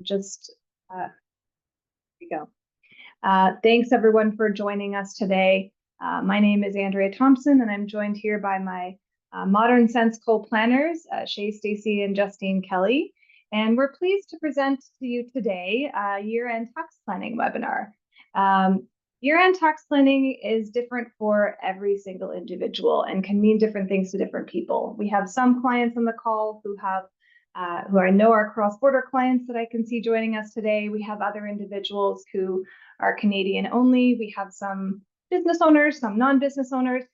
Just here we go. Thanks everyone for joining us today. My name is Andrea Thompson, and I'm joined here by my Modern Sense co-planners, Shay Stacey and Justine Kelly. And we're pleased to present to you today a year-end tax planning webinar. Year-end tax planning is different for every single individual and can mean different things to different people. We have some clients on the call who I know are cross-border clients that I can see joining us today. We have other individuals who are Canadian only. We have some business owners, some non-business owners.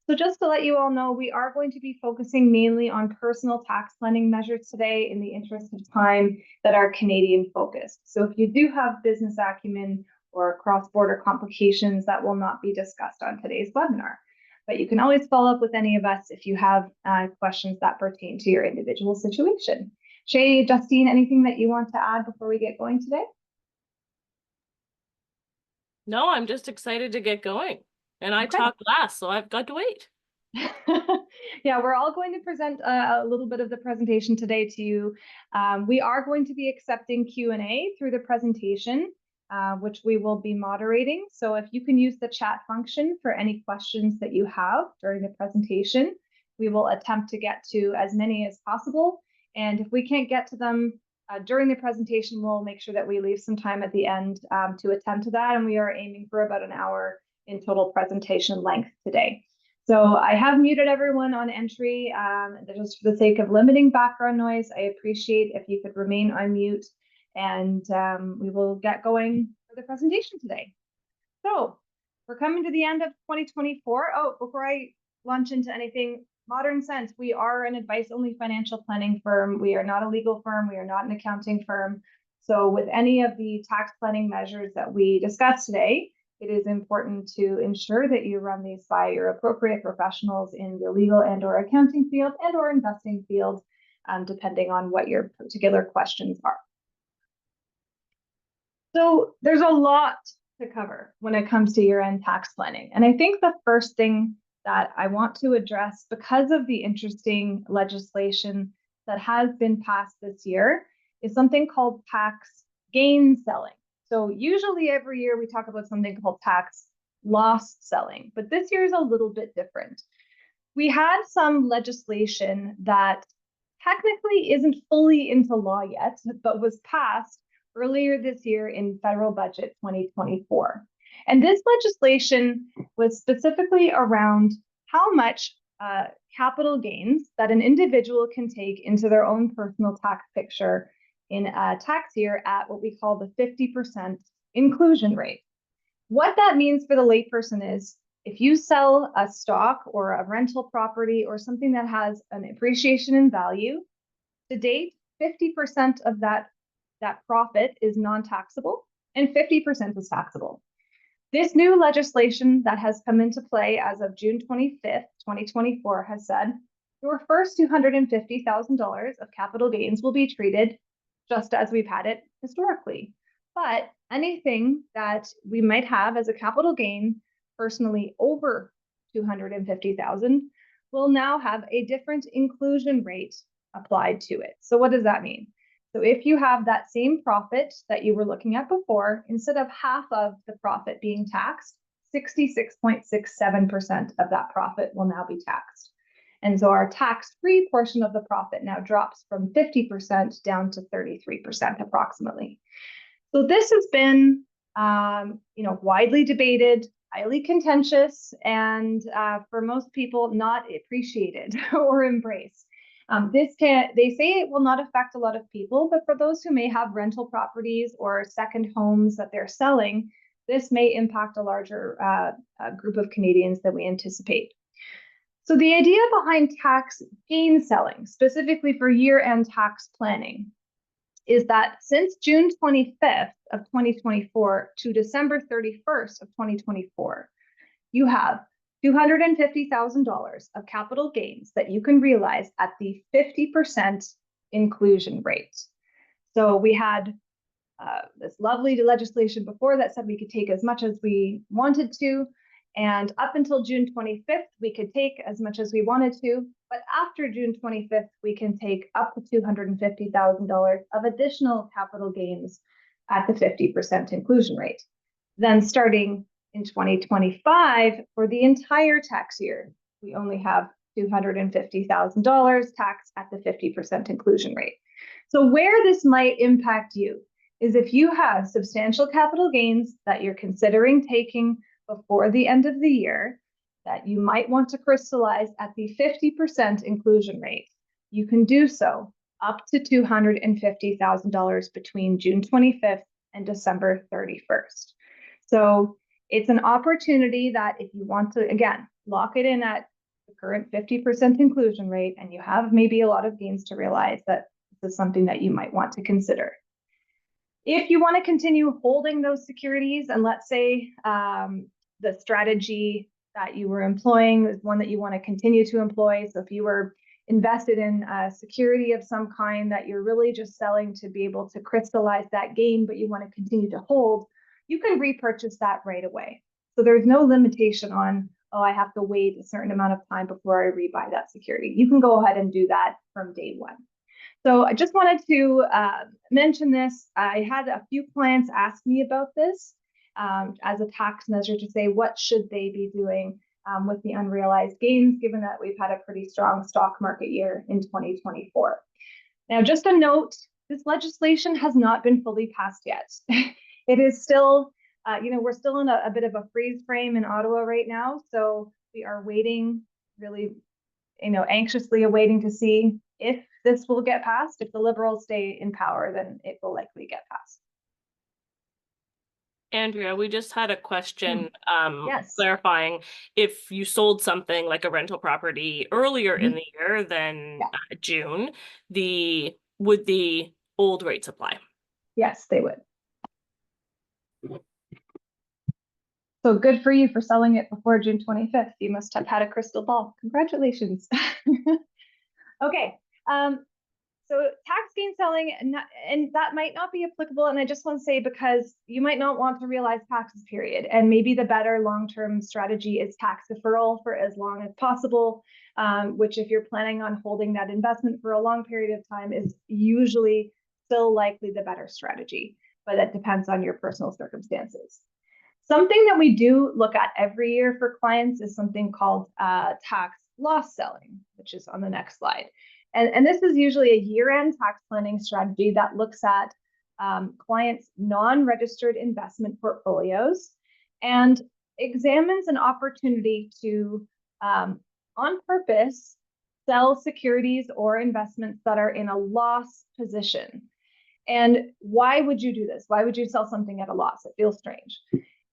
So just to let you all know, we are going to be focusing mainly on personal tax planning measures today in the interest of time that are Canadian focused. So if you do have business acumen or cross-border complications, that will not be discussed on today's webinar. But you can always follow up with any of us if you have questions that pertain to your individual situation. Shay, Justine, anything that you want to add before we get going today? No, I'm just excited to get going. And I talk last, so I've got to wait. Yeah, we're all going to present a little bit of the presentation today to you. We are going to be accepting Q&A through the presentation, which we will be moderating. So if you can use the chat function for any questions that you have during the presentation, we will attempt to get to as many as possible. And if we can't get to them during the presentation, we'll make sure that we leave some time at the end to attend to that. And we are aiming for about an hour in total presentation length today. So I have muted everyone on entry just for the sake of limiting background noise. I appreciate if you could remain on mute, and we will get going for the presentation today. So we're coming to the end of 2024. Oh, before I launch into anything, Modern Sense, we are an advice-only financial planning firm. We are not a legal firm. We are not an accounting firm. So with any of the tax planning measures that we discuss today, it is important to ensure that you run these by your appropriate professionals in the legal and or accounting field and or investing field, depending on what your particular questions are. So there's a lot to cover when it comes to year-end tax planning. And I think the first thing that I want to address, because of the interesting legislation that has been passed this year, is something called tax gain selling. So usually every year we talk about something called tax loss selling, but this year is a little bit different. We had some legislation that technically isn't fully into law yet, but was passed earlier this year in federal budget 2024. And this legislation was specifically around how much capital gains that an individual can take into their own personal tax picture in a tax year at what we call the 50% inclusion rate. What that means for the layperson is if you sell a stock or a rental property or something that has an appreciation in value, to date, 50% of that profit is non-taxable and 50% is taxable. This new legislation that has come into play as of June 25th, 2024 has said your first $250,000 of capital gains will be treated just as we've had it historically. But anything that we might have as a capital gain personally over $250,000 will now have a different inclusion rate applied to it. So what does that mean? So if you have that same profit that you were looking at before, instead of half of the profit being taxed, 66.67% of that profit will now be taxed. And so our tax-free portion of the profit now drops from 50% down to 33% approximately. So this has been, widely debated, highly contentious, and for most people not appreciated or embraced. They say it will not affect a lot of people, but for those who may have rental properties or second homes that they're selling, this may impact a larger group of Canadians than we anticipate. So the idea behind tax gain selling, specifically for year-end tax planning, is that since June 25th of 2024 to December 31st of 2024, you have $250,000 of capital gains that you can realize at the 50% inclusion rate. So we had this lovely legislation before that said we could take as much as we wanted to, and up until June 25th, we could take as much as we wanted to. But after June 25th, we can take up to $250,000 of additional capital gains at the 50% inclusion rate. Then starting in 2025, for the entire tax year, we only have $250,000 taxed at the 50% inclusion rate. So where this might impact you is if you have substantial capital gains that you're considering taking before the end of the year, that you might want to crystallize at the 50% inclusion rate, you can do so up to $250,000 between June 25th and December 31st. So it's an opportunity that if you want to, again, lock it in at the current 50% inclusion rate, and you have maybe a lot of gains to realize, that this is something that you might want to consider. If you want to continue holding those securities, and let's say the strategy that you were employing is one that you want to continue to employ. So if you were invested in a security of some kind that you're really just selling to be able to crystallize that gain, but you want to continue to hold, you can repurchase that right away. So there's no limitation on, oh, I have to wait a certain amount of time before I rebuy that security. You can go ahead and do that from day one. So I just wanted to mention this. I had a few clients ask me about this as a tax measure to say, what should they be doing with the unrealized gains, given that we've had a pretty strong stock market year in 2024. Now, just a note, this legislation has not been fully passed yet. It is still, we're still in a bit of a freeze frame in Ottawa right now. So we are waiting, really, anxiously awaiting to see if this will get passed. If the Liberals stay in power, then it will likely get passed. Andrea, we just had a question Yes. clarifying if you sold something like a rental property earlier in the year than June, would the old rates apply? Yes, they would. So good for you for selling it before June 25th. You must have had a crystal ball. Congratulations. Okay. So tax gain selling, and that might not be applicable. And I just want to say, because you might not want to realize taxes, period. And maybe the better long-term strategy is tax deferral for as long as possible, which if you're planning on holding that investment for a long period of time is usually still likely the better strategy, but that depends on your personal circumstances. Something that we do look at every year for clients is something called tax loss selling, which is on the next slide. And this is usually a year-end tax planning strategy that looks at clients' non-registered investment portfolios and examines an opportunity to, on purpose, sell securities or investments that are in a loss position. And why would you do this? Why would you sell something at a loss? It feels strange.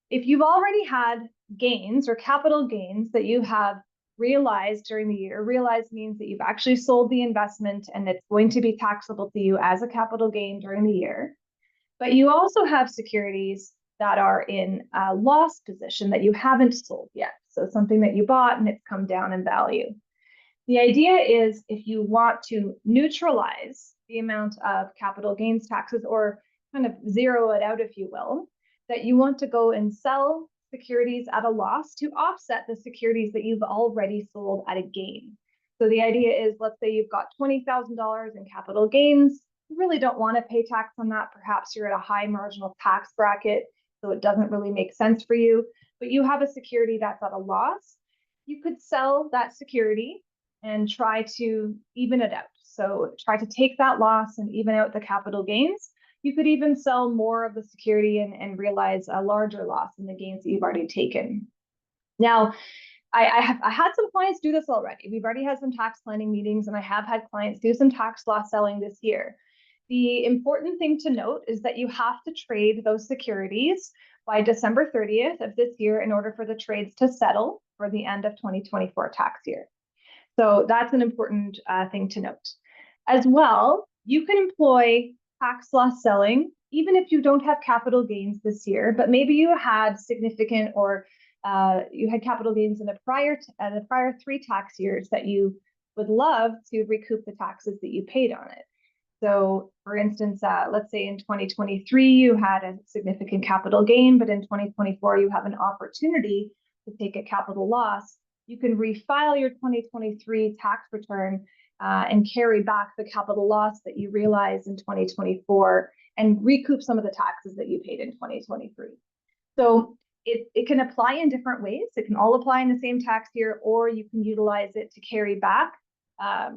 If you've already had gains or capital gains that you have realized during the year, realized means that you've actually sold the investment and it's going to be taxable to you as a capital gain during the year. But you also have securities that are in a loss position that you haven't sold yet. So something that you bought and it's come down in value. The idea is, if you want to neutralize the amount of capital gains taxes, or kind of zero it out, if you will, that you want to go and sell securities at a loss to offset the securities that you've already sold at a gain. So the idea is, let's say you've got $20,000 in capital gains. You really don't want to pay tax on that. Perhaps you're at a high marginal tax bracket, so it doesn't really make sense for you, but you have a security that's at a loss. You could sell that security and try to even it out. So try to take that loss and even out the capital gains. You could even sell more of the security and realize a larger loss in the gains that you've already taken. Now, I had some clients do this already. We've already had some tax planning meetings, and I have had clients do some tax loss selling this year. The important thing to note is that you have to trade those securities by December 30th of this year in order for the trades to settle for the end of 2024 tax year. So that's an important thing to note. As well, you can employ tax loss selling even if you don't have capital gains this year, but maybe you had significant or you had capital gains in the prior 3 tax years that you would love to recoup the taxes that you paid on it. So for instance, let's say in 2023, you had a significant capital gain, but in 2024, you have an opportunity to take a capital loss. you can refile your 2023 tax return and carry back the capital loss that you realized in 2024 and recoup some of the taxes that you paid in 2023. So it can apply in different ways. It can all apply in the same tax year, or you can utilize it to carry back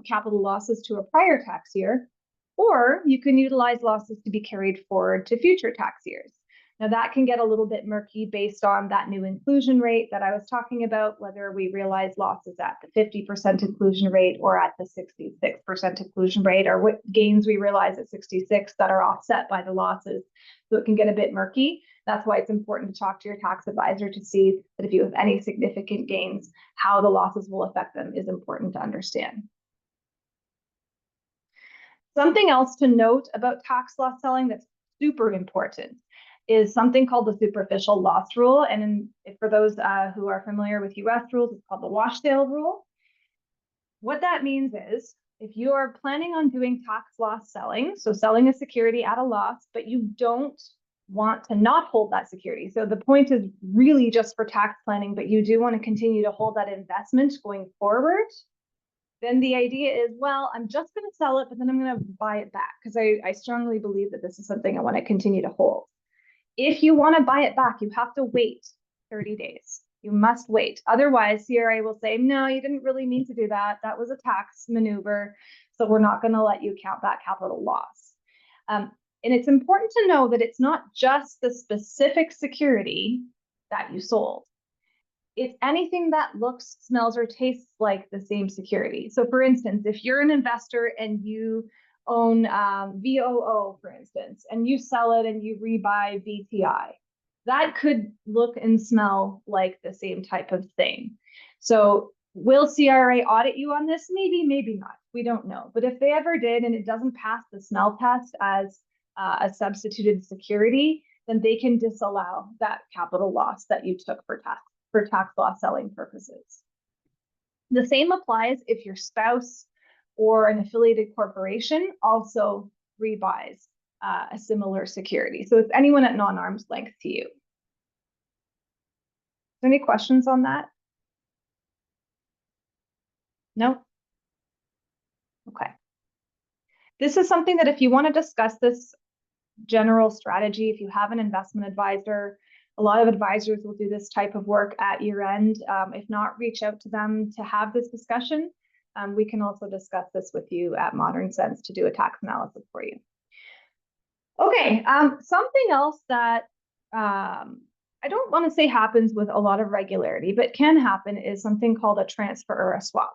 capital losses to a prior tax year, or you can utilize losses to be carried forward to future tax years. Now that can get a little bit murky based on that new inclusion rate that I was talking about, whether we realize losses at the 50% inclusion rate or at the 66% inclusion rate, or what gains we realize at 66 that are offset by the losses. So it can get a bit murky. That's why it's important to talk to your tax advisor to see that if you have any significant gains, how the losses will affect them is important to understand. Something else to note about tax loss selling that's super important is something called the superficial loss rule. And for those who are familiar with US rules, it's called the wash sale rule. What that means is if you are planning on doing tax loss selling, so selling a security at a loss, but you don't want to not hold that security. So the point is really just for tax planning, but you do want to continue to hold that investment going forward. Then the idea is, well, I'm just going to sell it, but then I'm going to buy it back because I strongly believe that this is something I want to continue to hold. If you want to buy it back, you have to wait 30 days. You must wait. Otherwise, CRA will say, no, you didn't really mean to do that. That was a tax maneuver. So we're not going to let you count that capital loss. And it's important to know that it's not just the specific security that you sold. It's anything that looks, smells, or tastes like the same security. So for instance, if you're an investor and you own VOO, for instance, and you sell it and you rebuy VTI, that could look and smell like the same type of thing. So will CRA audit you on this? Maybe, maybe not. We don't know. But if they ever did and it doesn't pass the smell test as a substituted security, then they can disallow that capital loss that you took for tax loss selling purposes. The same applies if your spouse or an affiliated corporation also rebuys a similar security. So it's anyone at non-arm's length to you. Any questions on that? No? Okay. This is something that if you want to discuss this general strategy, if you have an investment advisor, a lot of advisors will do this type of work at year end. If not, reach out to them to have this discussion. We can also discuss this with you at Modern Sense to do a tax analysis for you. Okay, something else that I don't want to say happens with a lot of regularity, but can happen is something called a transfer or a swap.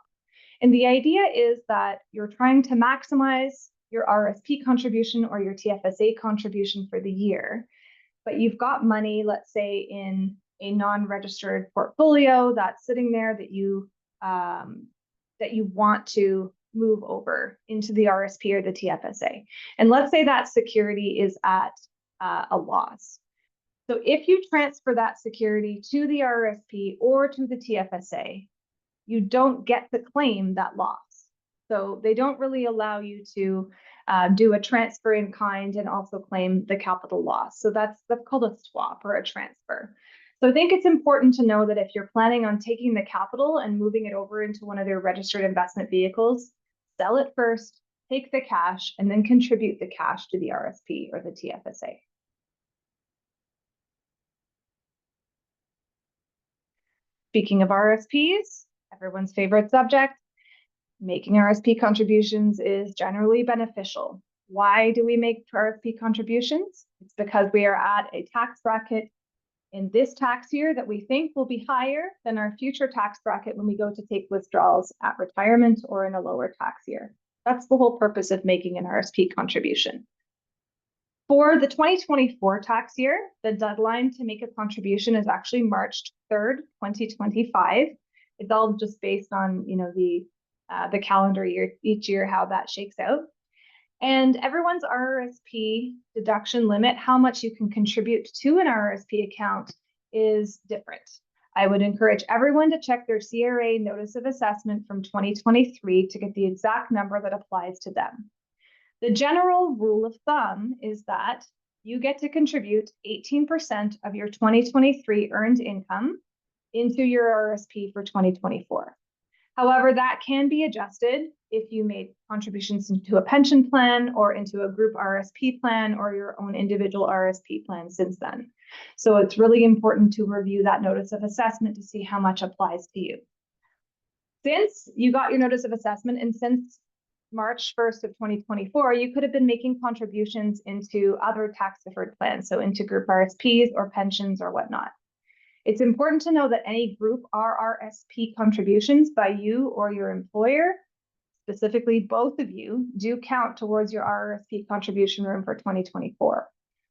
And the idea is that you're trying to maximize your RSP contribution or your TFSA contribution for the year, but you've got money, let's say, in a non-registered portfolio that's sitting there that you want to move over into the RSP or the TFSA. And let's say that security is at a loss. So if you transfer that security to the RSP or to the TFSA, you don't get to claim that loss. So they don't really allow you to do a transfer in kind and also claim the capital loss. So that's called a swap or a transfer. So I think it's important to know that if you're planning on taking the capital and moving it over into one of their registered investment vehicles, sell it first, take the cash, and then contribute the cash to the RSP or the TFSA. Speaking of RSPs, everyone's favorite subject, making RSP contributions is generally beneficial. Why do we make RSP contributions? It's because we are at a tax bracket in this tax year that we think will be higher than our future tax bracket when we go to take withdrawals at retirement or in a lower tax year. That's the whole purpose of making an RSP contribution. For the 2024 tax year, the deadline to make a contribution is actually March 3rd, 2025. It's all just based on, the calendar year, each year, how that shakes out. And everyone's RRSP deduction limit, how much you can contribute to an RRSP account, is different. I would encourage everyone to check their CRA notice of assessment from 2023 to get the exact number that applies to them. The general rule of thumb is that you get to contribute 18% of your 2023 earned income into your RSP for 2024. However, that can be adjusted if you made contributions into a pension plan or into a group RSP plan or your own individual RSP plan since then. So it's really important to review that notice of assessment to see how much applies to you. Since you got your notice of assessment and since March 1st of 2024, you could have been making contributions into other tax deferred plans, so into group RSPs or pensions or whatnot. It's important to know that any group RRSP contributions by you or your employer, specifically both of you, do count towards your RRSP contribution room for 2024.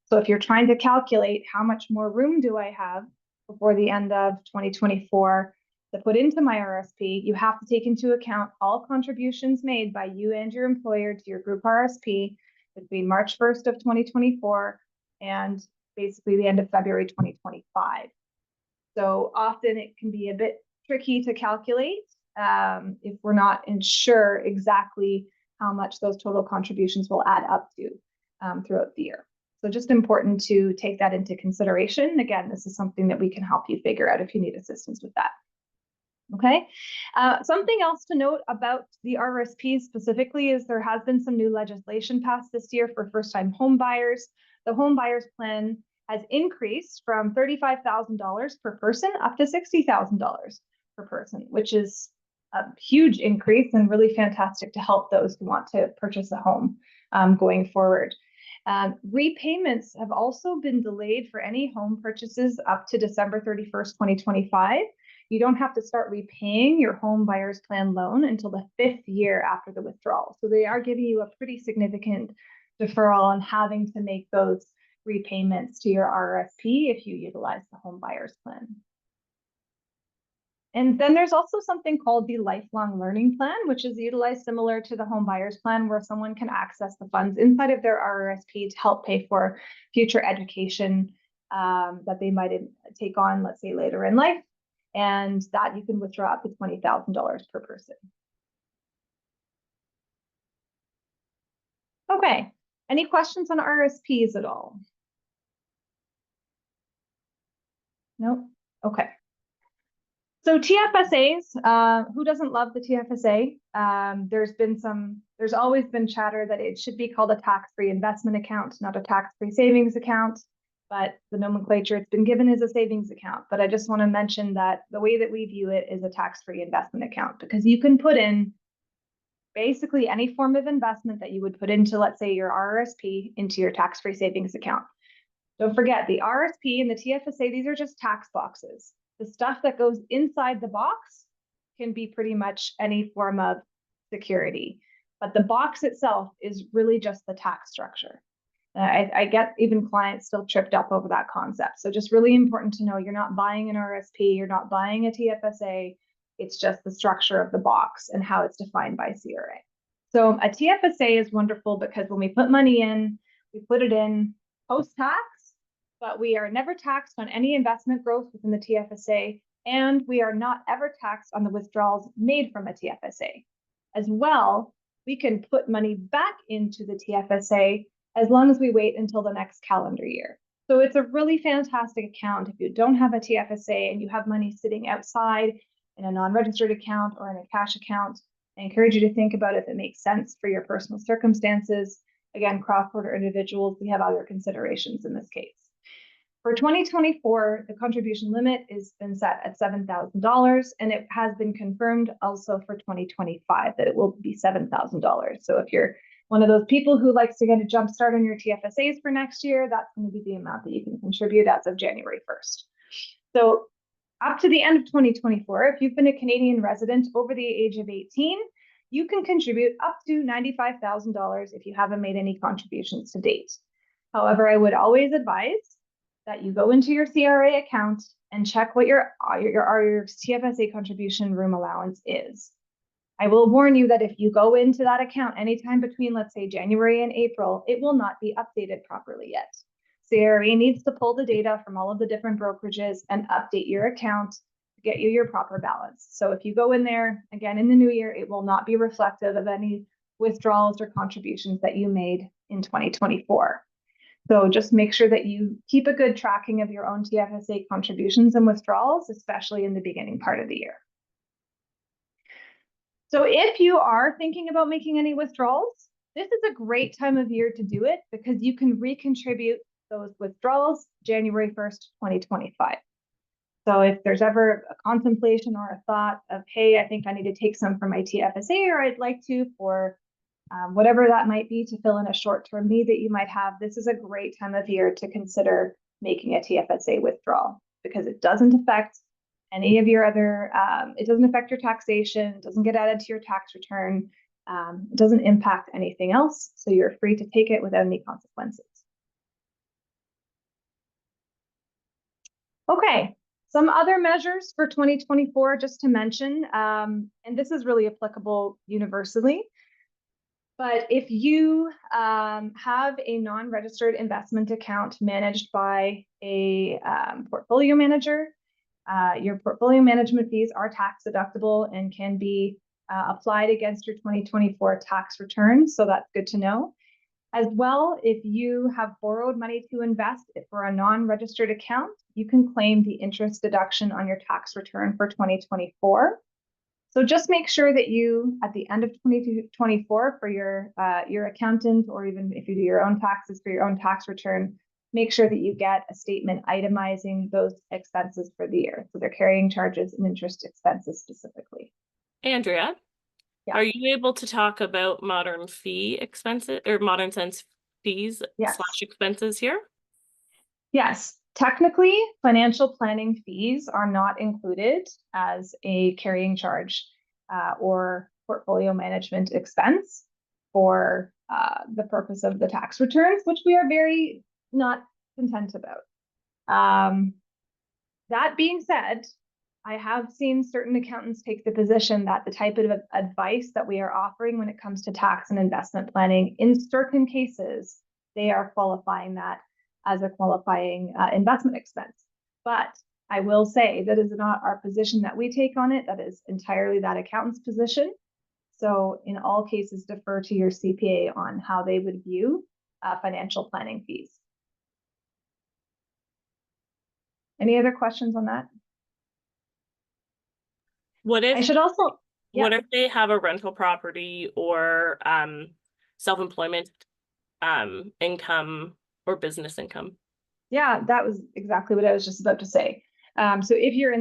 So if you're trying to calculate how much more room do I have before the end of 2024 to put into my RSP, you have to take into account all contributions made by you and your employer to your group RSP between March 1st of 2024 and basically the end of February 2025. So often it can be a bit tricky to calculate if we're not sure exactly how much those total contributions will add up to throughout the year. So just important to take that into consideration. Again, this is something that we can help you figure out if you need assistance with that. Okay. Something else to note about the RSPs specifically is there has been some new legislation passed this year for first-time home buyers. The home buyers plan has increased from $35,000 per person up to $60,000 per person, which is a huge increase and really fantastic to help those who want to purchase a home going forward. Repayments have also been delayed for any home purchases up to December 31st, 2025. You don't have to start repaying your home buyer's plan loan until the 5th year after the withdrawal. So they are giving you a pretty significant deferral on having to make those repayments to your RRSP if you utilize the home buyer's plan. And then there's also something called the lifelong learning plan, which is utilized similar to the home buyer's plan, where someone can access the funds inside of their RRSP to help pay for future education that they might take on, let's say, later in life. And that you can withdraw up to $20,000 per person. Okay, any questions on RSPs at all? No? Okay. So TFSAs, who doesn't love the TFSA? There's always been chatter that it should be called a tax-free investment account, not a tax-free savings account. But the nomenclature it's been given is a savings account. But I just want to mention that the way that we view it is a tax-free investment account, because you can put in basically any form of investment that you would put into, let's say, your RRSP into your tax-free savings account. Don't forget, the RRSP and the TFSA, these are just tax boxes. The stuff that goes inside the box can be pretty much any form of security. But the box itself is really just the tax structure. I get even clients still tripped up over that concept. So just really important to know you're not buying an RSP, you're not buying a TFSA. It's just the structure of the box and how it's defined by CRA. So a TFSA is wonderful because when we put money in, we put it in post-tax, but we are never taxed on any investment growth within the TFSA, and we are not ever taxed on the withdrawals made from a TFSA. As well, we can put money back into the TFSA as long as we wait until the next calendar year. So it's a really fantastic account. If you don't have a TFSA and you have money sitting outside in a non-registered account or in a cash account, I encourage you to think about if it makes sense for your personal circumstances. Again, cross-border individuals, we have other considerations in this case. For 2024, the contribution limit has been set at $7,000, and it has been confirmed also for 2025 that it will be $7,000. So if you're one of those people who likes to get a jump start on your TFSAs for next year, that's going to be the amount that you can contribute as of January 1st. So up to the end of 2024, if you've been a Canadian resident over the age of 18, you can contribute up to $95,000 if you haven't made any contributions to date. However, I would always advise that you go into your CRA account and check what your TFSA contribution room allowance is. I will warn you that if you go into that account anytime between, let's say, January and April, it will not be updated properly yet. CRA needs to pull the data from all of the different brokerages and update your account to get you your proper balance. So if you go in there, again, in the new year, it will not be reflective of any withdrawals or contributions that you made in 2024. So just make sure that you keep a good tracking of your own TFSA contributions and withdrawals, especially in the beginning part of the year. So if you are thinking about making any withdrawals, this is a great time of year to do it because you can recontribute those withdrawals January 1st, 2025. So if there's ever a contemplation or a thought of, hey, I think I need to take some for my TFSA, or I'd like to for whatever that might be to fill in a short-term need that you might have, this is a great time of year to consider making a TFSA withdrawal because it doesn't affect any of your other, it doesn't affect your taxation, it doesn't get added to your tax return, it doesn't impact anything else. So you're free to take it without any consequences. Okay, some other measures for 2024, just to mention, and this is really applicable universally. But if you have a non-registered investment account managed by a portfolio manager, your portfolio management fees are tax deductible and can be applied against your 2024 tax return. So that's good to know. As well, if you have borrowed money to invest for a non-registered account, you can claim the interest deduction on your tax return for 2024. So just make sure that you, at the end of 2024, for your accountant, or even if you do your own taxes for your own tax return, make sure that you get a statement itemizing those expenses for the year. So they're carrying charges and interest expenses specifically. Andrea, yeah. Are you able to talk about modern fee expenses or modern sense fees Yes. / expenses here? Yes. Technically, financial planning fees are not included as a carrying charge or portfolio management expense for the purpose of the tax returns, which we are very not content about. That being said, I have seen certain accountants take the position that the type of advice that we are offering when it comes to tax and investment planning, in certain cases, they are qualifying that as a qualifying investment expense. But I will say that is not our position that we take on it. That is entirely that accountant's position. So in all cases, defer to your CPA on how they would view financial planning fees. Any other questions on that? What if I should also, what if they have a rental property or self-employment income or business income? Yeah, that was exactly what I was just about to say. So if you're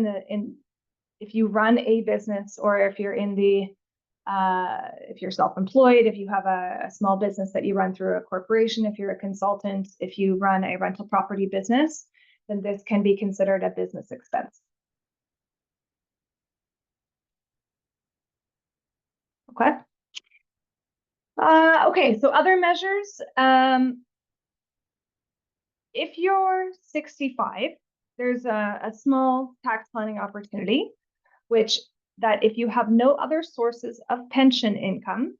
if you run a business, or if you're in the if you're self-employed, if you have a small business that you run through a corporation, if you're a consultant, if you run a rental property business, then this can be considered a business expense. Okay. Okay, so other measures. If you're 65, there's a small tax planning opportunity, which that if you have no other sources of pension income,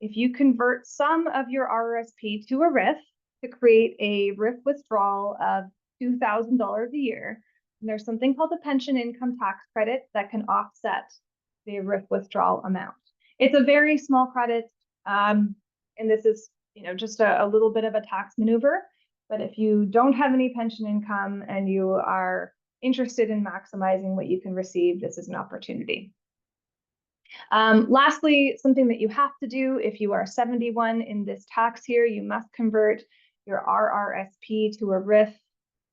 if you convert some of your RRSP to a RIF to create a RIF withdrawal of $2,000 a year, and there's something called the pension income tax credit that can offset the RIF withdrawal amount. It's a very small credit, and this is just a little bit of a tax maneuver. But if you don't have any pension income and you are interested in maximizing what you can receive, this is an opportunity. Lastly, something that you have to do if you are 71 in this tax year, you must convert your RRSP to a RIF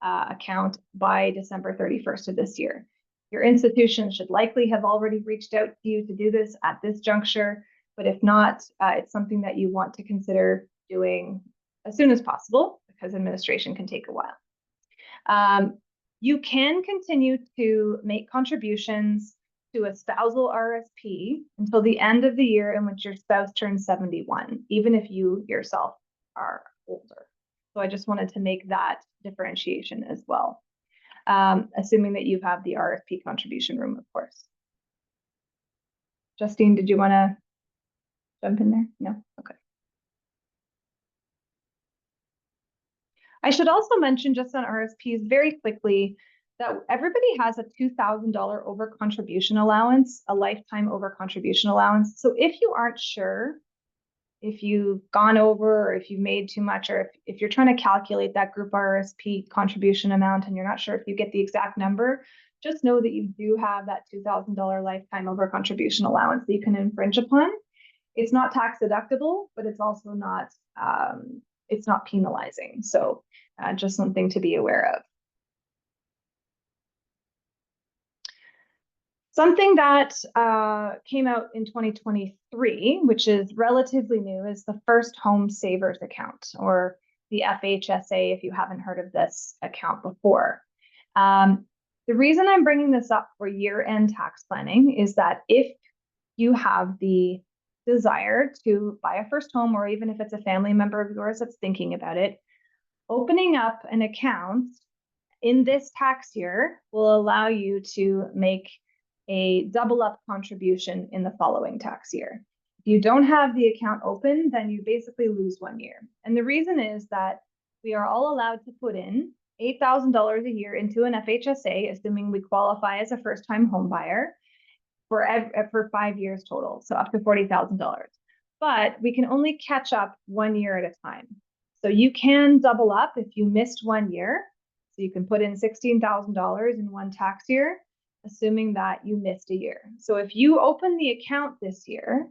account by December 31st of this year. Your institution should likely have already reached out to you to do this at this juncture, but if not, it's something that you want to consider doing as soon as possible, because administration can take a while. You can continue to make contributions to a spousal RSP until the end of the year in which your spouse turns 71, even if you yourself are older. So I just wanted to make that differentiation as well, assuming that you have the RSP contribution room, of course. Justine, did you want to jump in there? No? Okay. I should also mention just on RSPs very quickly that everybody has a $2,000 over contribution allowance, a lifetime over contribution allowance. So if you aren't sure if you've gone over, or if you've made too much, or if you're trying to calculate that group RSP contribution amount and you're not sure if you get the exact number, just know that you do have that $2,000 lifetime over contribution allowance that you can infringe upon. It's not tax deductible, but it's also not, it's not penalizing. So just something to be aware of. Something that came out in 2023, which is relatively new, is the First Home Savers Account, or the FHSA, if you haven't heard of this account before. The reason I'm bringing this up for year-end tax planning is that if you have the desire to buy a first home, or even if it's a family member of yours that's thinking about it, opening up an account in this tax year will allow you to make a double up contribution in the following tax year. If you don't have the account open, then you basically lose 1 year. And the reason is that we are all allowed to put in $8,000 a year into an FHSA, assuming we qualify as a first-time home buyer, for 5 years total, so up to $40,000. But we can only catch up 1 year at a time. So you can double up if you missed 1 year. So you can put in $16,000 in one tax year, assuming that you missed a year. So if you open the account this year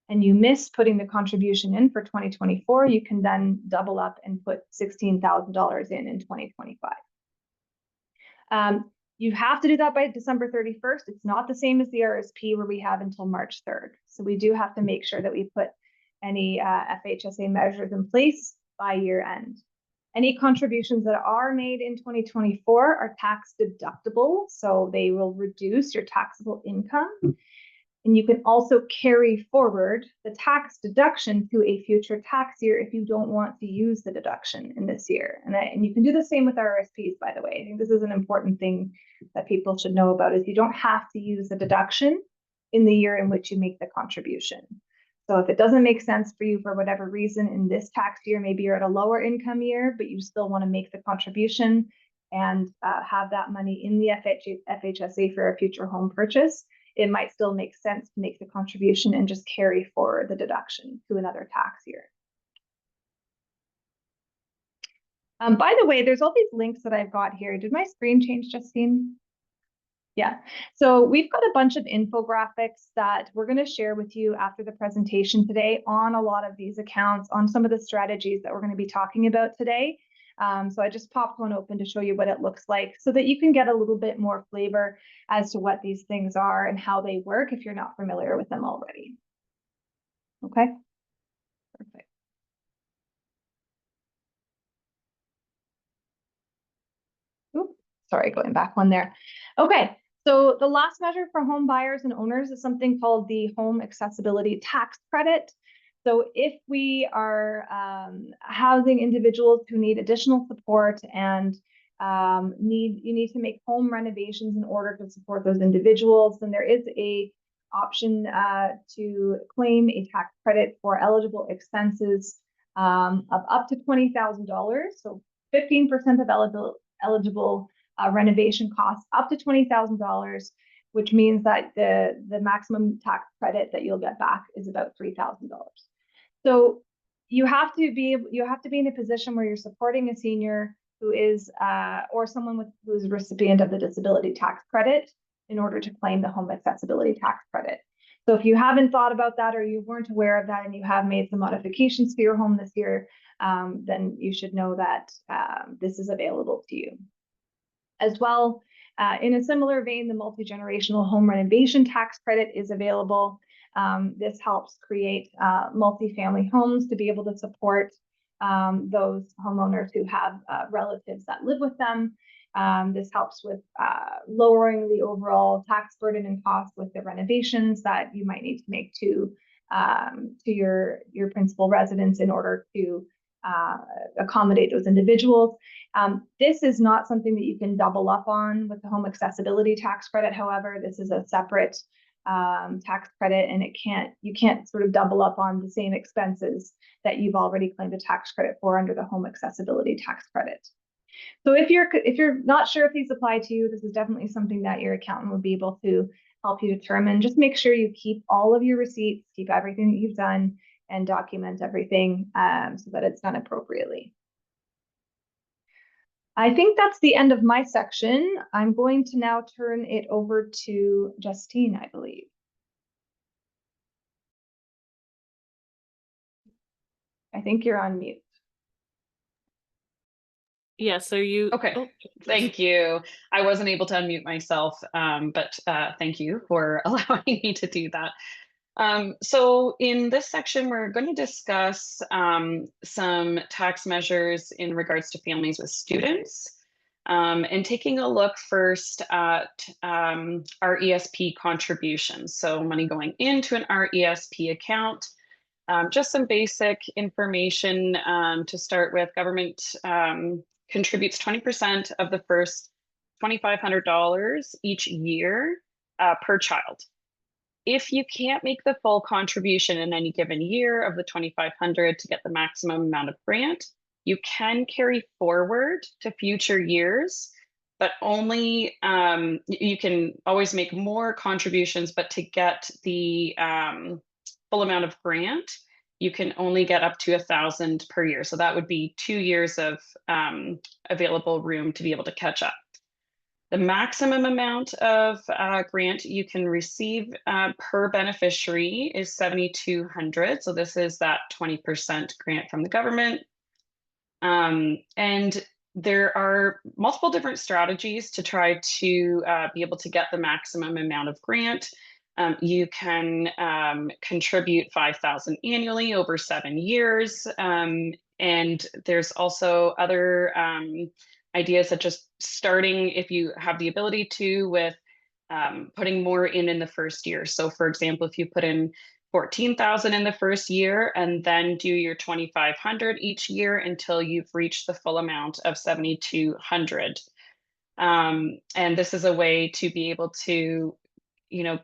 and you miss putting the contribution in for 2024, you can then double up and put $16,000 in 2025. You have to do that by December 31st. It's not the same as the RSP where we have until March 3rd. So we do have to make sure that we put any FHSA measures in place by year end. Any contributions that are made in 2024 are tax deductible, so they will reduce your taxable income. And you can also carry forward the tax deduction to a future tax year if you don't want to use the deduction in this year. And you can do the same with RSPs, by the way. I think this is an important thing that people should know about, is you don't have to use the deduction in the year in which you make the contribution. So if it doesn't make sense for you for whatever reason in this tax year, maybe you're at a lower income year, but you still want to make the contribution and have that money in the FHSA for a future home purchase, it might still make sense to make the contribution and just carry forward the deduction to another tax year. By the way, there's all these links that I've got here. Did my screen change, Justine? Yeah, so we've got a bunch of infographics that we're going to share with you after the presentation today on a lot of these accounts, on some of the strategies that we're going to be talking about today. So I just popped one open to show you what it looks like so that you can get a little bit more flavor as to what these things are and how they work if you're not familiar with them already. Okay, perfect. Oops, sorry, going back one there. Okay. So the last measure for home buyers and owners is something called the Home Accessibility Tax Credit. So if we are housing individuals who need additional support and you need to make home renovations in order to support those individuals, then there is a option to claim a tax credit for eligible expenses of up to $20,000. So 15% of eligible renovation costs up to $20,000, which means that the maximum tax credit that you'll get back is about $3,000. So you have to be in a position where you're supporting a senior who is or someone who's a recipient of the disability tax credit in order to claim the home accessibility tax credit. So if you haven't thought about that, or you weren't aware of that, and you have made some modifications to your home this year, then you should know that this is available to you. As well, in a similar vein, the multi-generational home renovation tax credit is available. This helps create multi-family homes to be able to support those homeowners who have relatives that live with them. This helps with lowering the overall tax burden and cost with the renovations that you might need to make to your principal residence in order to accommodate those individuals. This is not something that you can double up on with the home accessibility tax credit. However, this is a separate tax credit, and you can't sort of double up on the same expenses that you've already claimed a tax credit for under the home accessibility tax credit. So if you're not sure if these apply to you, this is definitely something that your accountant would be able to help you determine. Just make sure you keep all of your receipts, keep everything that you've done, and document everything so that it's done appropriately. I think that's the end of my section. I'm going to now turn it over to Justine, I believe. I think you're on mute. Yeah, so you... Okay, oh, thank you. I wasn't able to unmute myself, but thank you for allowing me to do that. So in this section, we're going to discuss some tax measures in regards to families with students, and taking a look first at our ESP contributions. So money going into an RESP account. Just some basic information to start with. Government contributes 20% of the first $2,500 each year per child. If you can't make the full contribution in any given year of the 2,500 to get the maximum amount of grant, you can carry forward to future years, but only you can always make more contributions, but to get the full amount of grant, you can only get up to 1,000 per year. So that would be 2 years of available room to be able to catch up. The maximum amount of grant you can receive per beneficiary is $7,200. So this is that 20% grant from the government. And there are multiple different strategies to try to be able to get the maximum amount of grant. You can contribute $5,000 annually over 7 years. And there's also other ideas such as starting, if you have the ability to, with putting more in the first year. So for example, if you put in 14,000 in the first year and then do your 2,500 each year until you've reached the full amount of 7,200. And this is a way to be able to,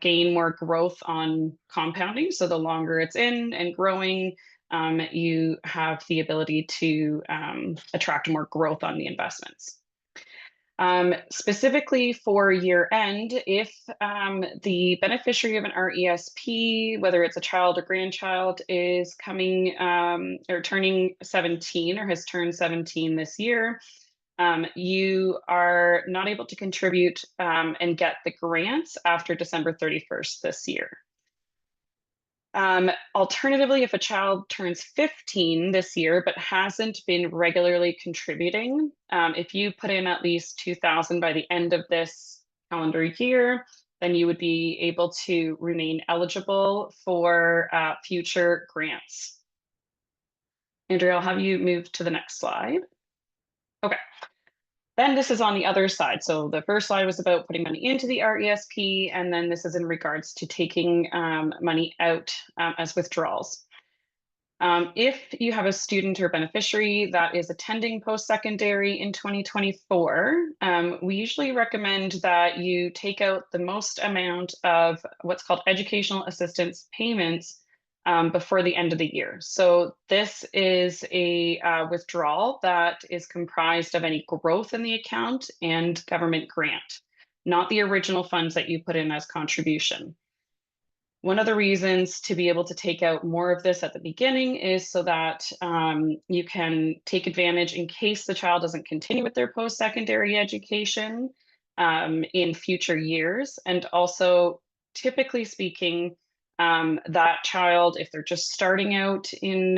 gain more growth on compounding. So the longer it's in and growing, you have the ability to attract more growth on the investments. Specifically for year end, if the beneficiary of an RESP, whether it's a child or grandchild, is coming or turning 17 or has turned 17 this year, you are not able to contribute and get the grants after December 31st this year. Alternatively, if a child turns 15 this year but hasn't been regularly contributing, if you put in at least 2,000 by the end of this calendar year, then you would be able to remain eligible for future grants. Andrea, I'll have you move to the next slide. Okay. Then this is on the other side. So the first slide was about putting money into the RESP, and then this is in regards to taking money out as withdrawals. If you have a student or beneficiary that is attending post-secondary in 2024, we usually recommend that you take out the most amount of what's called educational assistance payments before the end of the year. So this is a withdrawal that is comprised of any growth in the account and government grant, not the original funds that you put in as contribution. One of the reasons to be able to take out more of this at the beginning is so that you can take advantage in case the child doesn't continue with their post-secondary education in future years. And also, typically speaking, that child, if they're just starting out in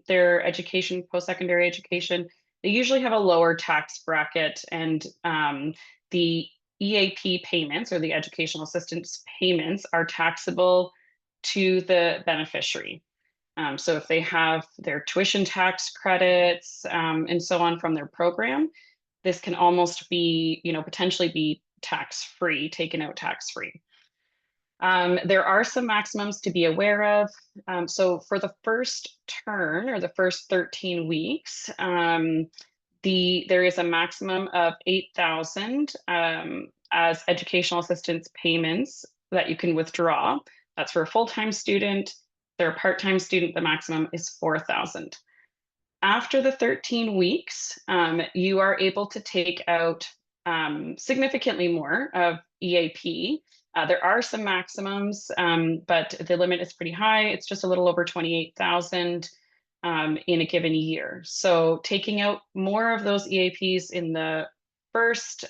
their education, post-secondary education, they usually have a lower tax bracket, and the EAP payments, or the educational assistance payments, are taxable to the beneficiary. So if they have their tuition tax credits and so on from their program, this can almost be, potentially be tax-free, taken out tax-free. There are some maximums to be aware of. So for the first turn, or the first 13 weeks, there is a maximum of 8,000 as educational assistance payments that you can withdraw. That's for a full-time student. If they're a part-time student, the maximum is 4,000. After the 13 weeks, you are able to take out significantly more of EAP. There are some maximums, but the limit is pretty high. It's just a little over 28,000 in a given year. So taking out more of those EAPs in the first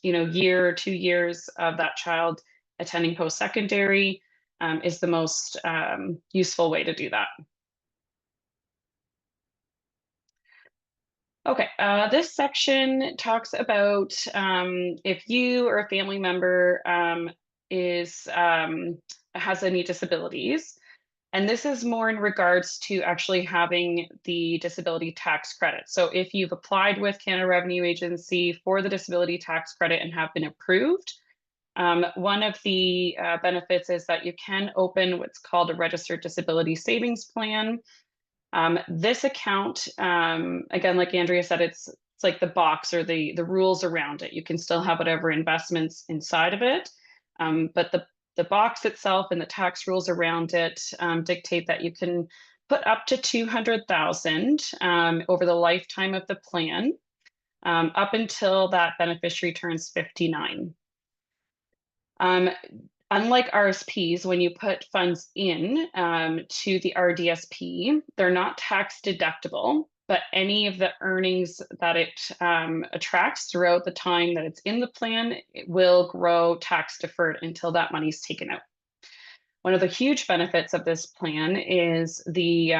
year or 2 years of that child attending post-secondary is the most useful way to do that. Okay, this section talks about if you or a family member has any disabilities. And this is more in regards to actually having the disability tax credit. So if you've applied with Canada Revenue Agency for the disability tax credit and have been approved, one of the benefits is that you can open what's called a registered disability savings plan. This account, again, like Andrea said, it's like the box or the rules around it. You can still have whatever investments inside of it, but the box itself and the tax rules around it dictate that you can put up to 200,000 over the lifetime of the plan, up until that beneficiary turns 59. Unlike RSPs, when you put funds in to the RDSP, they're not tax deductible, but any of the earnings that it attracts throughout the time that it's in the plan, it will grow tax deferred until that money's taken out. One of the huge benefits of this plan is the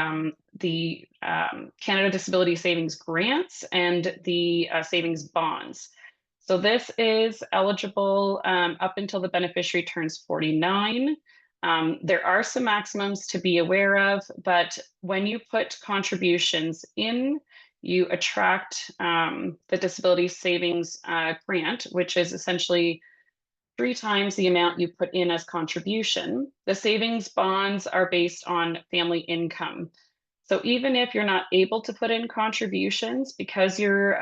Canada Disability Savings Grants and the savings bonds. So this is eligible up until the beneficiary turns 49. There are some maximums to be aware of, but when you put contributions in, you attract the disability savings grant, which is essentially 3 times the amount you put in as contribution. The savings bonds are based on family income. So even if you're not able to put in contributions because you're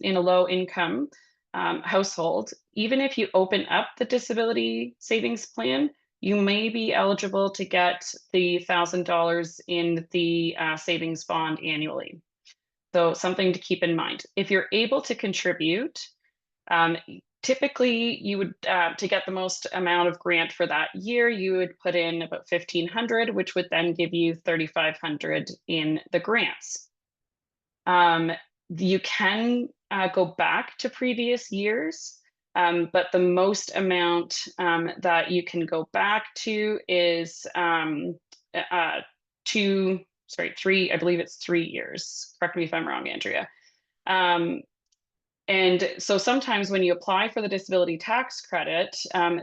in a low income household, even if you open up the disability savings plan, you may be eligible to get the $1,000 in the savings bond annually. So something to keep in mind. If you're able to contribute, typically you would, to get the most amount of grant for that year, you would put in about 1,500, which would then give you 3,500 in the grants. You can go back to previous years, but the most amount that you can go back to is 3, I believe it's 3 years. Correct me if I'm wrong, Andrea. And so sometimes when you apply for the disability tax credit,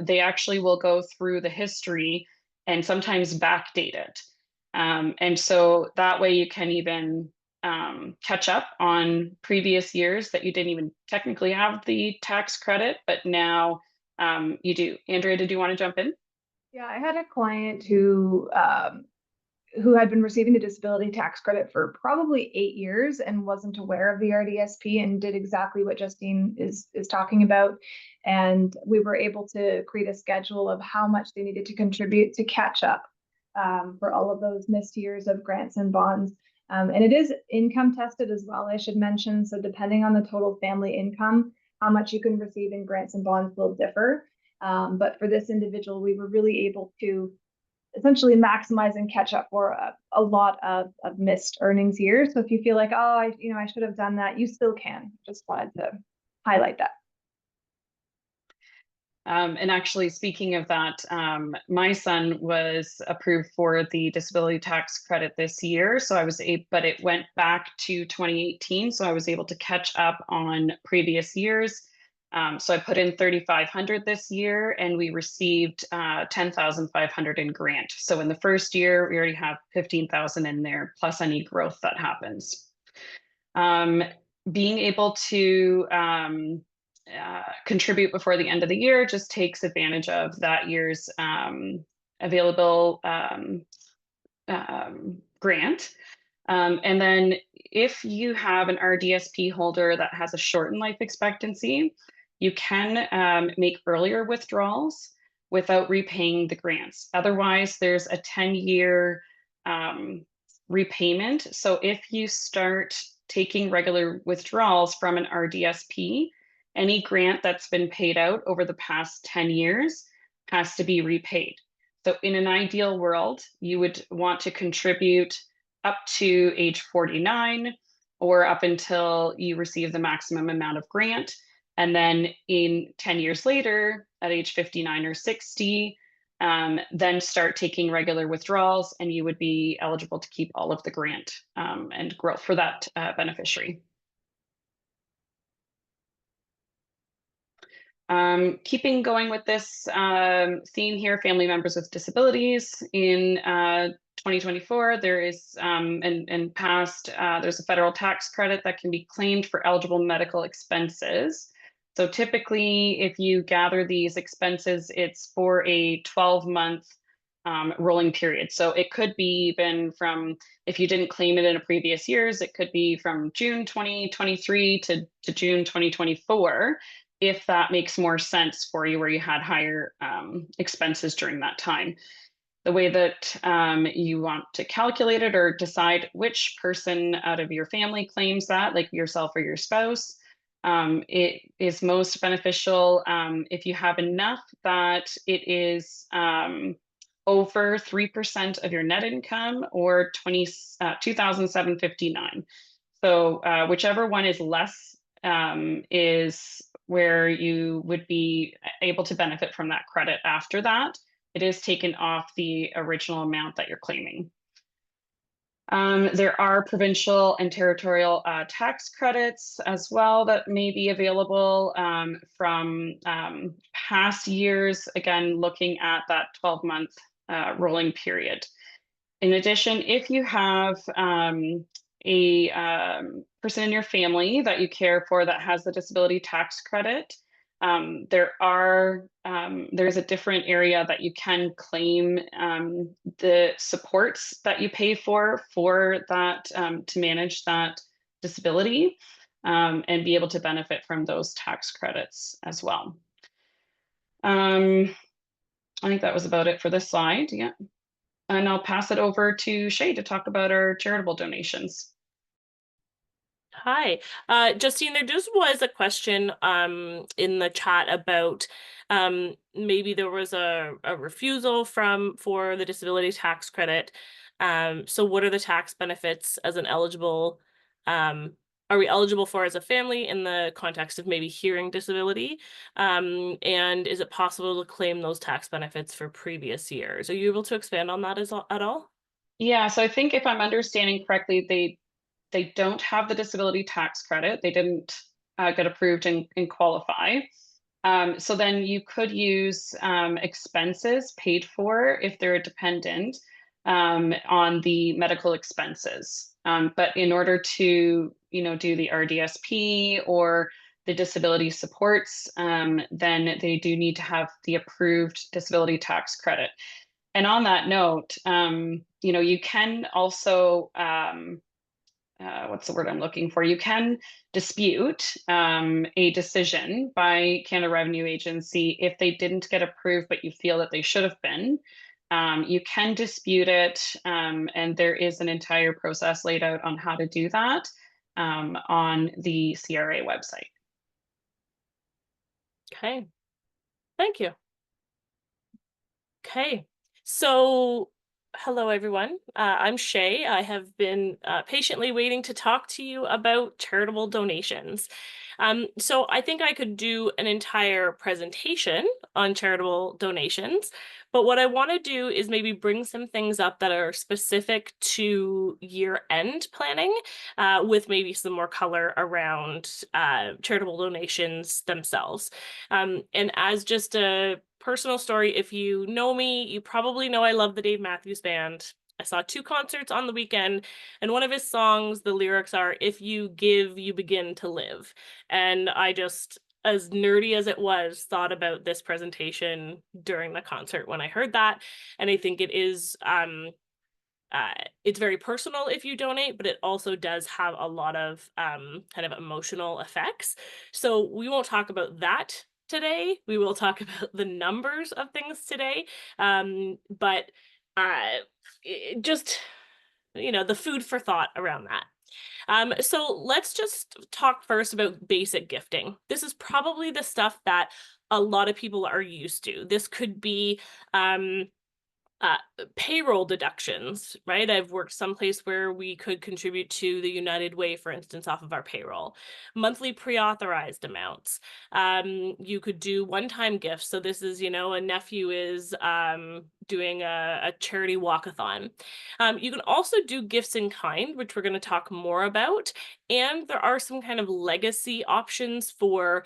they actually will go through the history and sometimes backdate it. And so that way you can even catch up on previous years that you didn't even technically have the tax credit, but now you do. Andrea, did you want to jump in? Yeah, I had a client who had been receiving the disability tax credit for probably 8 years and wasn't aware of the RDSP and did exactly what Justine is talking about. And we were able to create a schedule of how much they needed to contribute to catch up for all of those missed years of grants and bonds. And it is income tested as well, I should mention. So depending on the total family income, how much you can receive in grants and bonds will differ. But for this individual, we were really able to essentially maximize and catch up for a lot of missed earnings years. So if you feel like, oh, I should have done that, you still can. Just wanted to highlight that. And actually, speaking of that, my son was approved for the disability tax credit this year. So I was but it went back to 2018. So I was able to catch up on previous years. So I put in 3,500 this year and we received 10,500 in grant. So in the first year, we already have 15,000 in there, plus any growth that happens. Being able to contribute before the end of the year just takes advantage of that year's available grant. And then if you have an RDSP holder that has a shortened life expectancy, you can make earlier withdrawals without repaying the grants. Otherwise, there's a 10-year repayment. So if you start taking regular withdrawals from an RDSP any grant that's been paid out over the past 10 years has to be repaid. So in an ideal world, you would want to contribute up to age 49 or up until you receive the maximum amount of grant. And then in 10 years later, at age 59 or 60, then start taking regular withdrawals, and you would be eligible to keep all of the grant and growth for that beneficiary. Keeping going with this theme here, family members with disabilities, in 2024, there is, and past, there's a federal tax credit that can be claimed for eligible medical expenses. So typically, if you gather these expenses, it's for a 12-month rolling period. So it could be even from, if you didn't claim it in a previous years, it could be from June 2023 to June 2024, if that makes more sense for you, where you had higher expenses during that time. The way that you want to calculate it or decide which person out of your family claims that, like yourself or your spouse, it is most beneficial if you have enough that it is over 3% of your net income, or 2,759. So whichever one is less is where you would be able to benefit from that credit. After that, it is taken off the original amount that you're claiming. There are provincial and territorial tax credits as well that may be available from past years, again, looking at that 12-month rolling period. In addition, if you have a person in your family that you care for that has the disability tax credit, there's a different area that you can claim the supports that you pay for that to manage that disability, and be able to benefit from those tax credits as well. I think that was about it for this slide. Yeah. And I'll pass it over to Shay to talk about our charitable donations. Hi, Justine, there just was a question in the chat about maybe there was a refusal for the disability tax credit. So what are the tax benefits as an eligible, are we eligible for as a family in the context of maybe hearing disability? And is it possible to claim those tax benefits for previous years? Are you able to expand on that at all? Yeah, so I think if I'm understanding correctly, they don't have the disability tax credit. They didn't get approved and qualify. So then you could use expenses paid for if they're a dependent on the medical expenses. But in order to, do the RDSP or the disability supports, then they do need to have the approved disability tax credit. And on that note, you can also, what's the word I'm looking for? You can dispute a decision by Canada Revenue Agency if they didn't get approved, but you feel that they should have been. You can dispute it, and there is an entire process laid out on how to do that on the CRA website. Okay, thank you. Okay, so hello everyone. I'm Shay. I have been patiently waiting to talk to you about charitable donations. So I think I could do an entire presentation on charitable donations, but what I want to do is maybe bring some things up that are specific to year-end planning, with maybe some more color around charitable donations themselves. And as just a personal story, if you know me, you probably know I love the Dave Matthews Band. I saw 2 concerts on the weekend, and one of his songs, the lyrics are, "If you give, you begin to live." And I just, as nerdy as it was, thought about this presentation during the concert when I heard that. And I think it is, it's very personal if you donate, but it also does have a lot of kind of emotional effects. So we won't talk about that today. We will talk about the numbers of things today. But just, the food for thought around that. So let's just talk first about basic gifting. This is probably the stuff that a lot of people are used to. This could be uh, payroll deductions, right? I've worked someplace where we could contribute to the United Way, for instance, off of our payroll. Monthly pre-authorized amounts. You could do one-time gifts. So this is, a nephew is doing a charity walkathon. You can also do gifts in kind, which we're going to talk more about. And there are some kind of legacy options for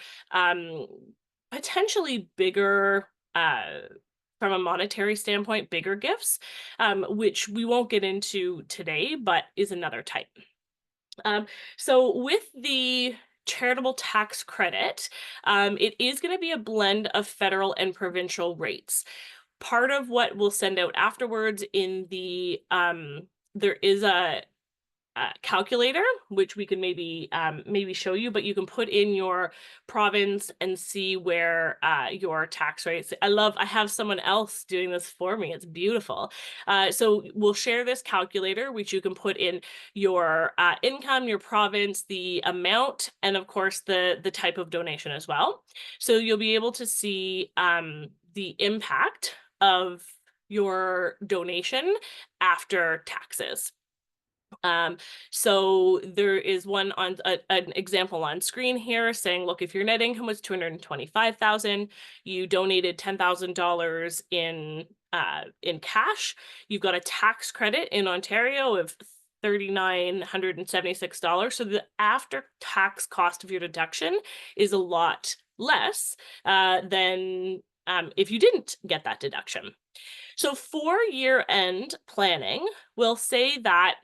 potentially bigger from a monetary standpoint, bigger gifts, which we won't get into today, but is another type. So with the charitable tax credit, it is going to be a blend of federal and provincial rates. Part of what we'll send out afterwards in the, there is a calculator, which we can maybe show you, but you can put in your province and see where your tax rates. I have someone else doing this for me. It's beautiful. So we'll share this calculator, which you can put in your income, your province, the amount, and of course the type of donation as well. So you'll be able to see the impact of your donation after taxes. So there is one on an example on screen here saying, look, if your net income was 225,000, you donated $10,000 in cash, you've got a tax credit in Ontario of $3,976. So the after-tax cost of your deduction is a lot less than if you didn't get that deduction. So for year-end planning, we'll say that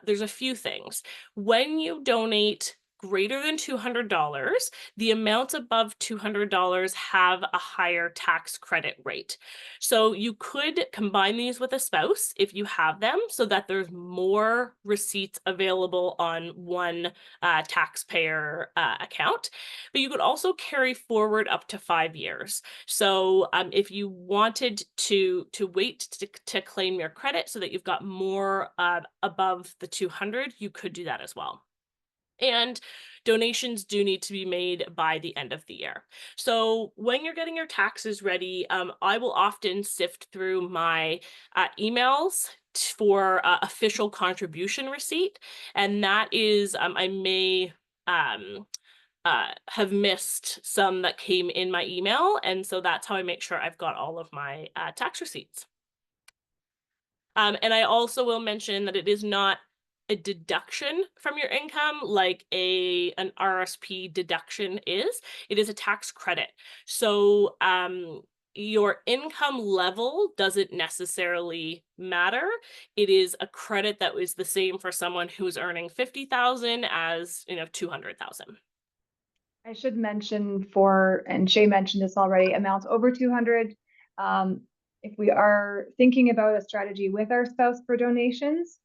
there's a few things. When you donate greater than $200, the amounts above $200 have a higher tax credit rate. So you could combine these with a spouse if you have them, so that there's more receipts available on one taxpayer account. But you could also carry forward up to 5 years. So if you wanted to wait to claim your credit so that you've got more above the 200, you could do that as well. And donations do need to be made by the end of the year. So when you're getting your taxes ready, I will often sift through my emails for official contribution receipt. And that is, I may have missed some that came in my email. And so that's how I make sure I've got all of my tax receipts. And I also will mention that it is not a deduction from your income like an RSP deduction is. It is a tax credit. So your income level doesn't necessarily matter. It is a credit that is the same for someone who's earning 50,000 as 200,000. I should mention and Shay mentioned this already, amounts over 200. If we are thinking about a strategy with our spouse for donations,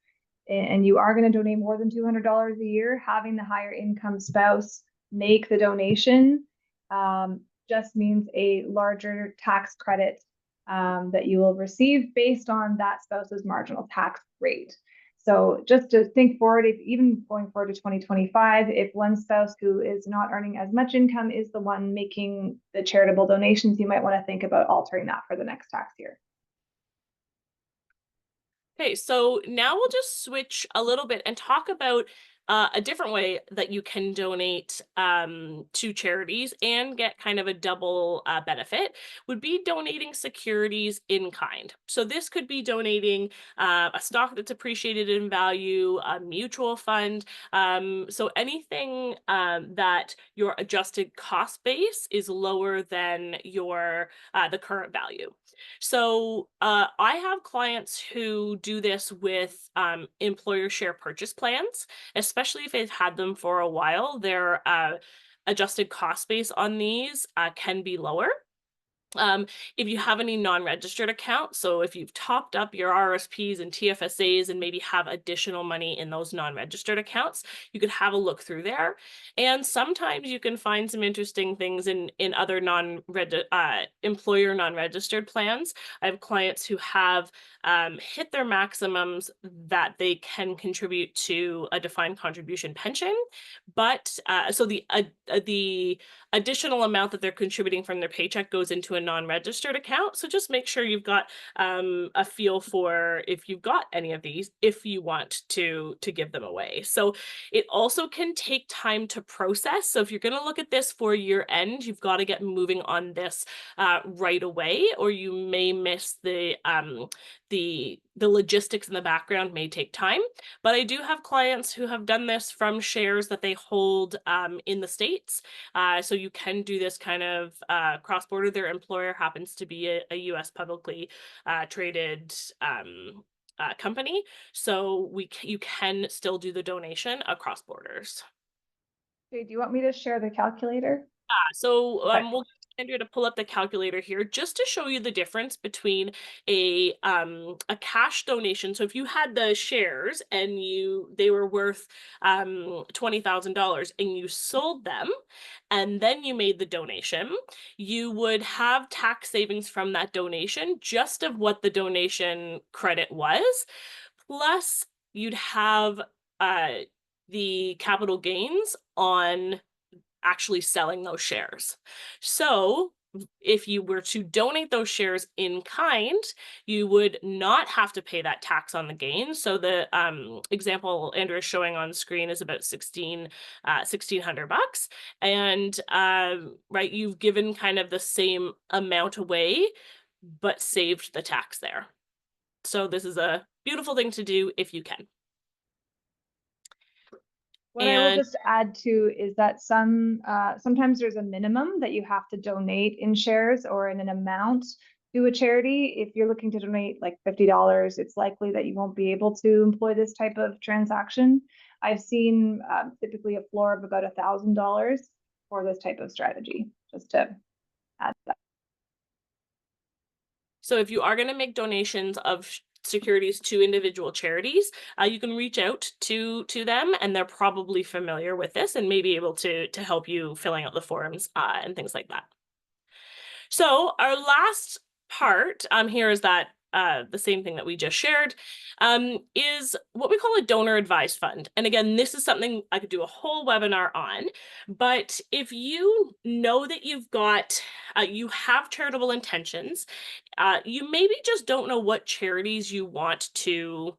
and you are going to donate more than $200 a year, having the higher income spouse make the donation just means a larger tax credit that you will receive based on that spouse's marginal tax rate. So just to think forward, even going forward to 2025, if one spouse who is not earning as much income is the one making the charitable donations, you might want to think about altering that for the next tax year. Okay, so now we'll just switch a little bit and talk about a different way that you can donate to charities and get kind of a double benefit would be donating securities in kind. So this could be donating a stock that's appreciated in value, a mutual fund. So anything that your adjusted cost base is lower than your the current value. So I have clients who do this with employer share purchase plans, especially if they've had them for a while. Their adjusted cost base on these can be lower. If you have any non-registered accounts, so if you've topped up your RSPs and TFSAs and maybe have additional money in those non-registered accounts, you could have a look through there. And sometimes you can find some interesting things in other employer non-registered plans. I have clients who have hit their maximums that they can contribute to a defined contribution pension, but so the additional amount that they're contributing from their paycheck goes into a non-registered account. So just make sure you've got a feel for if you've got any of these, if you want to give them away. So it also can take time to process. So if you're going to look at this for year end, you've got to get moving on this right away, or you may miss the logistics in the background may take time. But I do have clients who have done this from shares that they hold in the States. So you can do this kind of cross-border. Their employer happens to be a US publicly traded company. So you can still do the donation across borders. Okay, do you want me to share the calculator? So Okay. we'll get Andrea to pull up the calculator here just to show you the difference between a cash donation. So if you had the shares and they were worth $20,000 and you sold them and then you made the donation, you would have tax savings from that donation just of what the donation credit was, plus you'd have the capital gains on actually selling those shares. So if you were to donate those shares in kind, you would not have to pay that tax on the gain. So the example Andrea is showing on screen is about $1,600, and right, you've given kind of the same amount away, but saved the tax there. So this is a beautiful thing to do if you can. What I will just add to is that sometimes there's a minimum that you have to donate in shares or in an amount to a charity. If you're looking to donate like $50, it's likely that you won't be able to employ this type of transaction. I've seen typically a floor of about $1,000 for this type of strategy, just to add that. So if you are going to make donations of securities to individual charities, you can reach out to them, and they're probably familiar with this and may be able to help you filling out the forms and things like that. So our last part here is that the same thing that we just shared is what we call a donor advised fund. And again, this is something I could do a whole webinar on, but if you know that you've got, you have charitable intentions, you maybe just don't know what charities you want to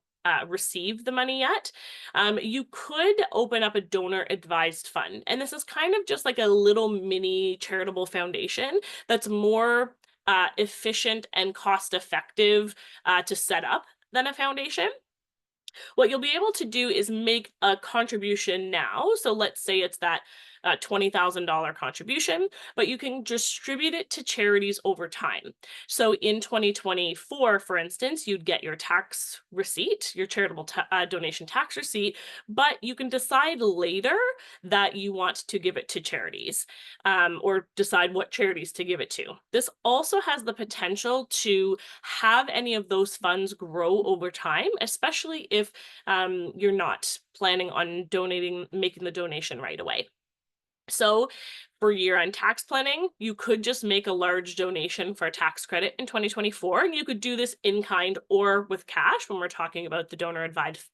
receive the money yet, you could open up a donor advised fund. And this is kind of just like a little mini charitable foundation that's more efficient and cost effective to set up than a foundation. What you'll be able to do is make a contribution now. So let's say it's that $20,000 contribution, but you can distribute it to charities over time. So in 2024, for instance, you'd get your tax receipt, your charitable donation tax receipt, but you can decide later that you want to give it to charities or decide what charities to give it to. This also has the potential to have any of those funds grow over time, especially if you're not planning on making the donation right away. So for year-end tax planning, you could just make a large donation for a tax credit in 2024, and you could do this in kind or with cash when we're talking about the donor advised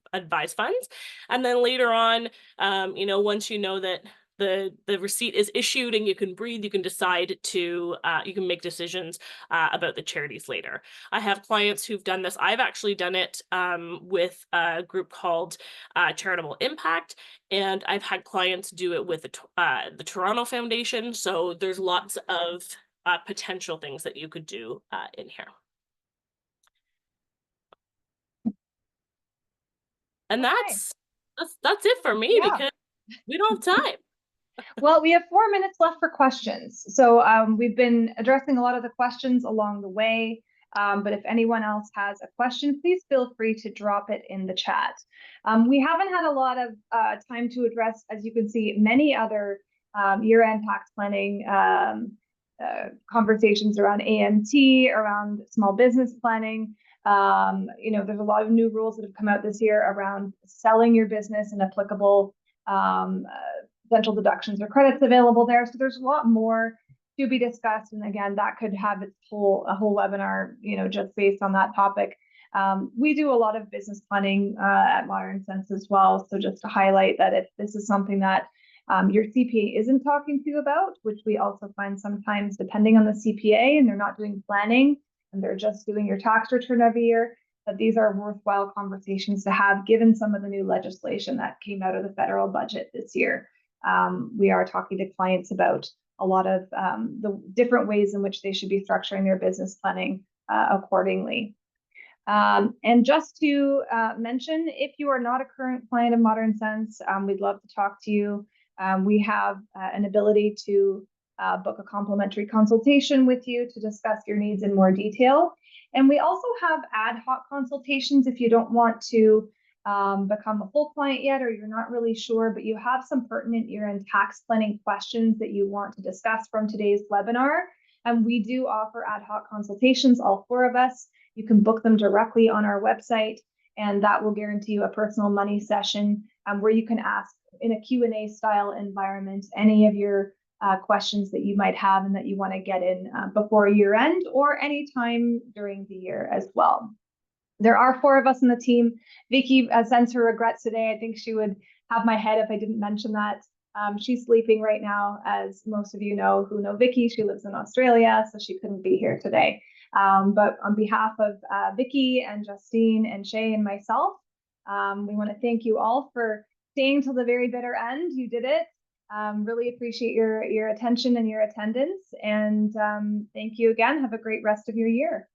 funds. And then later on, once you know that the receipt is issued and you can breathe, you can decide to, you can make decisions about the charities later. I have clients who've done this. I've actually done it with a group called Charitable Impact, and I've had clients do it with the Toronto Foundation. So there's lots of potential things that you could do in here. And that's it for me, because we don't have time. Well, we have 4 minutes left for questions. So we've been addressing a lot of the questions along the way. But if anyone else has a question, please feel free to drop it in the chat. We haven't had a lot of time to address, as you can see, many other year-end tax planning conversations around AMT, around small business planning. There's a lot of new rules that have come out this year around selling your business and applicable potential deductions or credits available there. So there's a lot more to be discussed. And again, that could have a whole webinar, just based on that topic. We do a lot of business planning at Modern Sense as well. So just to highlight that if this is something that your CPA isn't talking to you about, which we also find sometimes depending on the CPA and they're not doing planning and they're just doing your tax return every year, that these are worthwhile conversations to have given some of the new legislation that came out of the federal budget this year. We are talking to clients about a lot of the different ways in which they should be structuring their business planning accordingly. And just to mention, if you are not a current client of Modern Sense, we'd love to talk to you. We have an ability to book a complimentary consultation with you to discuss your needs in more detail. And we also have ad hoc consultations if you don't want to become a full client yet, or you're not really sure, but you have some pertinent year-end tax planning questions that you want to discuss from today's webinar. And we do offer ad hoc consultations, all 4 of us. You can book them directly on our website, and that will guarantee you a personal money session where you can ask in a Q&A style environment any of your questions that you might have and that you want to get in before year end or anytime during the year as well. There are 4 of us in the team. Vicky sends her regrets today. I think she would have my head if I didn't mention that. She's sleeping right now, as most of you know who know Vicky. She lives in Australia, so she couldn't be here today. But on behalf of Vicky and Justine and Shay and myself, we want to thank you all for staying till the very bitter end. You did it. Really appreciate your attention and your attendance. And thank you again. Have a great rest of your year.